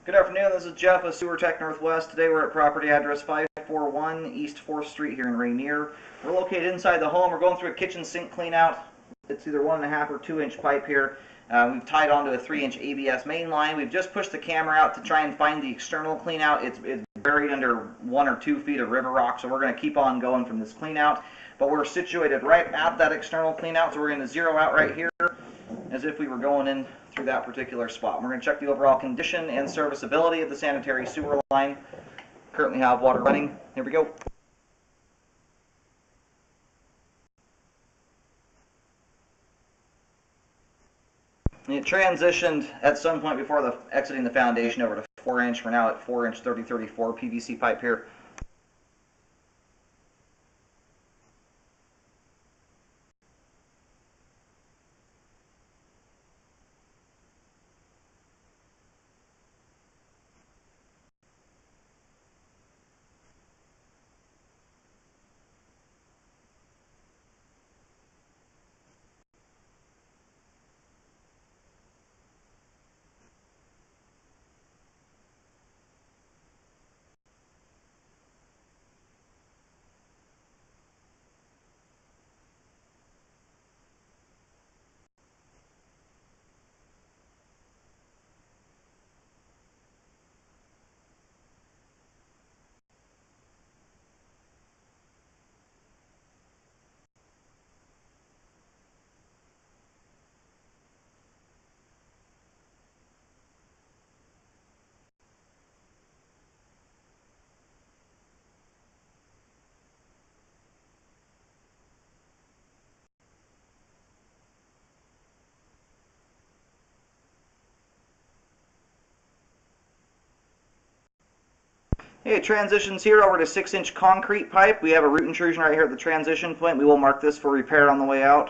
Good afternoon, this is Jeff of Sewer Tech Northwest. Today we're at property address 541 East 4th Street here in Rainier. We're located inside the home. We're going through a kitchen sink clean out. It's either 1.5 or 2-inch pipe here. We've tied onto a 3-inch ABS main line. We've just pushed the camera out to try and find the external clean out. It's buried under 1 or 2 feet of river rock, so we're going to keep on going from this clean out. But we're situated right at that external clean out, so we're going to zero out right here as if we were going in through that particular spot. We're going to check the overall condition and serviceability of the sanitary sewer line. Currently have water running. Here we go. It transitioned at some point before exiting the foundation over to 4-inch. We're now at 4-inch 3034 PVC pipe here. Okay, it transitions here over to 6-inch concrete pipe. We have a root intrusion right here at the transition point. We will mark this for repair on the way out.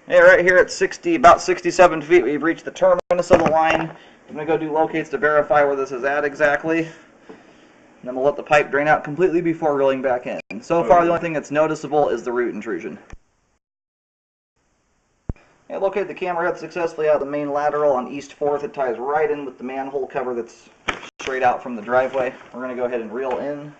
Hey, right here at about 67 feet, we've reached the terminus of the line. I'm going to go do locates to verify where this is at exactly. And then we'll let the pipe drain out completely before reeling back in. So far, the only thing that's noticeable is the root intrusion. I located the camera head successfully out of the main lateral on East 4th. It ties right in with the manhole cover that's straight out from the driveway. We're going to go ahead and reel in.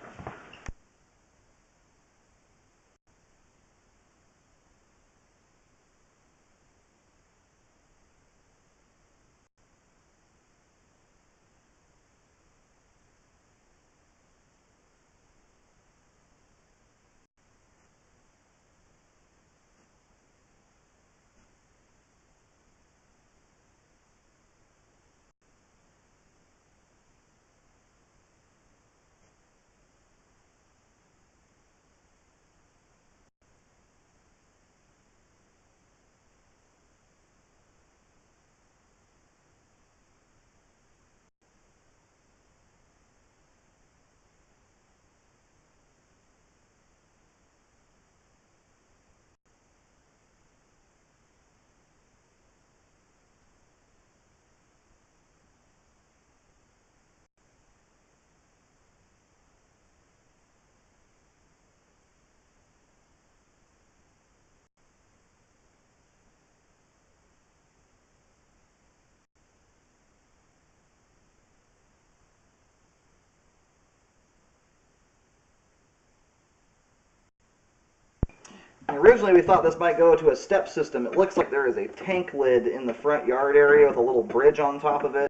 Originally, we thought this might go to a step system. It looks like there is a tank lid in the front yard area with a little bridge on top of it.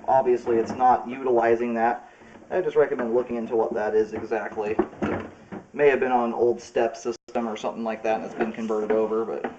Obviously, it's not utilizing that. I just recommend looking into what that is exactly. It may have been on an old step system or something like that, and it's been converted over, but...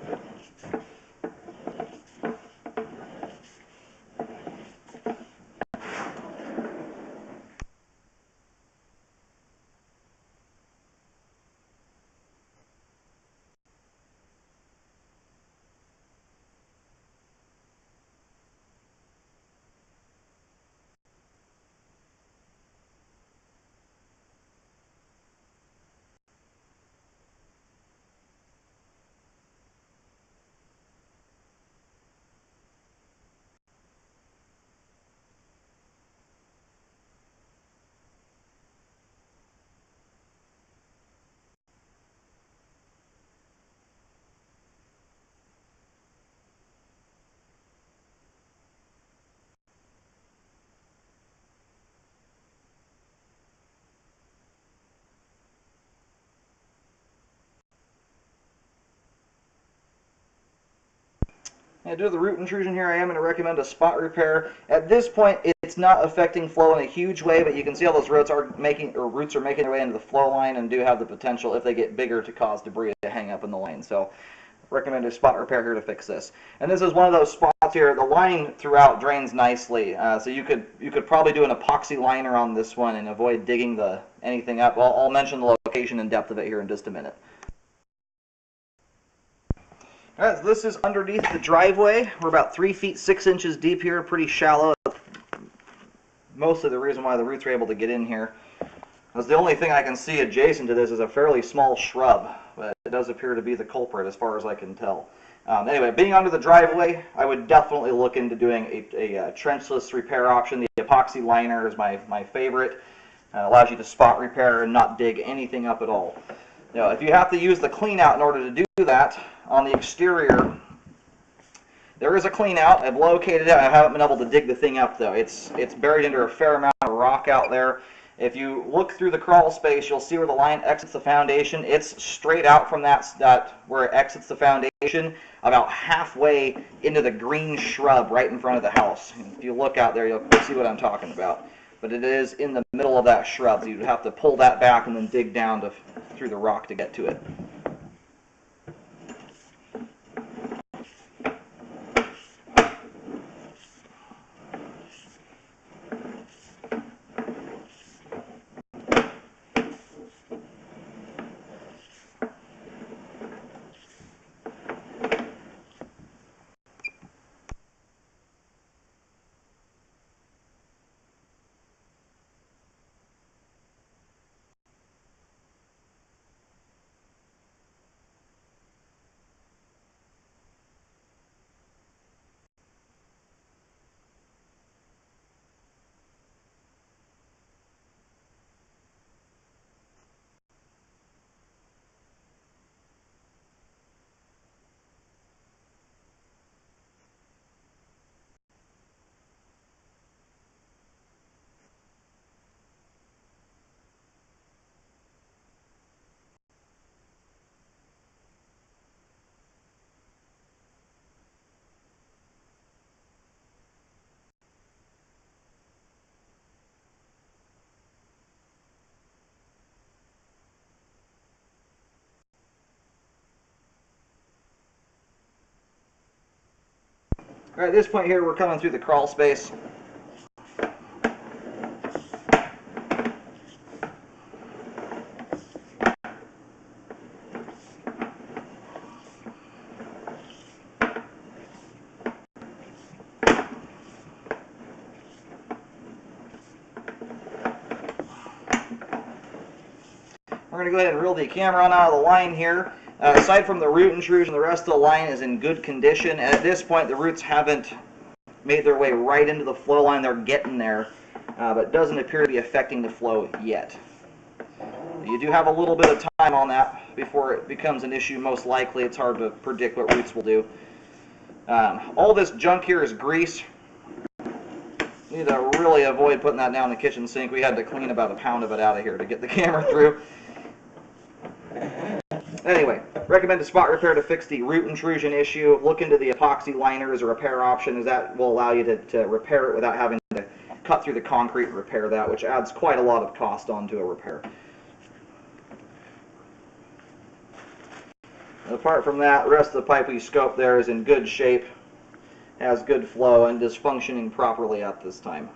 Due to the root intrusion here, I am going to recommend a spot repair. At this point, it's not affecting flow in a huge way, but you can see all those roots are making their way into the flow line and do have the potential, if they get bigger, to cause debris to hang up in the line. So, recommend a spot repair here to fix this. And this is one of those spots here. The line throughout drains nicely, so you could probably do an epoxy liner on this one and avoid digging anything up. I'll mention the location and depth of it here in just a minute. Alright, so this is underneath the driveway. We're about 3 feet 6 inches deep here, pretty shallow. Mostly the reason why the roots are able to get in here. Because the only thing I can see adjacent to this is a fairly small shrub, but it does appear to be the culprit as far as I can tell. Anyway, being under the driveway, I would definitely look into doing a trenchless repair option. The epoxy liner is my favorite. Allows you to spot repair and not dig anything up at all. Now, if you have to use the clean out in order to do that, on the exterior, there is a clean out. I've located it. I haven't been able to dig the thing up, though. It's buried under a fair amount of rock out there. If you look through the crawl space, you'll see where the line exits the foundation. It's straight out from that where it exits the foundation, about halfway into the green shrub right in front of the house. If you look out there, you'll see what I'm talking about. But it is in the middle of that shrub, so you'd have to pull that back and then dig down through the rock to get to it. Alright, at this point here, we're coming through the crawl space. We're going to go ahead and reel the camera on out of the line here. Aside from the root intrusion, the rest of the line is in good condition. And at this point, the roots haven't made their way right into the flow line. They're getting there, but it doesn't appear to be affecting the flow yet. You do have a little bit of time on that before it becomes an issue. Most likely, it's hard to predict what roots will do. All this junk here is grease. You need to really avoid putting that down in the kitchen sink. We had to clean about a pound of it out of here to get the camera through. Anyway, recommend a spot repair to fix the root intrusion issue. Look into the epoxy liner as a repair option, as that will allow you to repair it without having to cut through the concrete and repair that, which adds quite a lot of cost onto a repair. Apart from that, the rest of the pipe we scoped there is in good shape, has good flow, and is functioning properly at this time.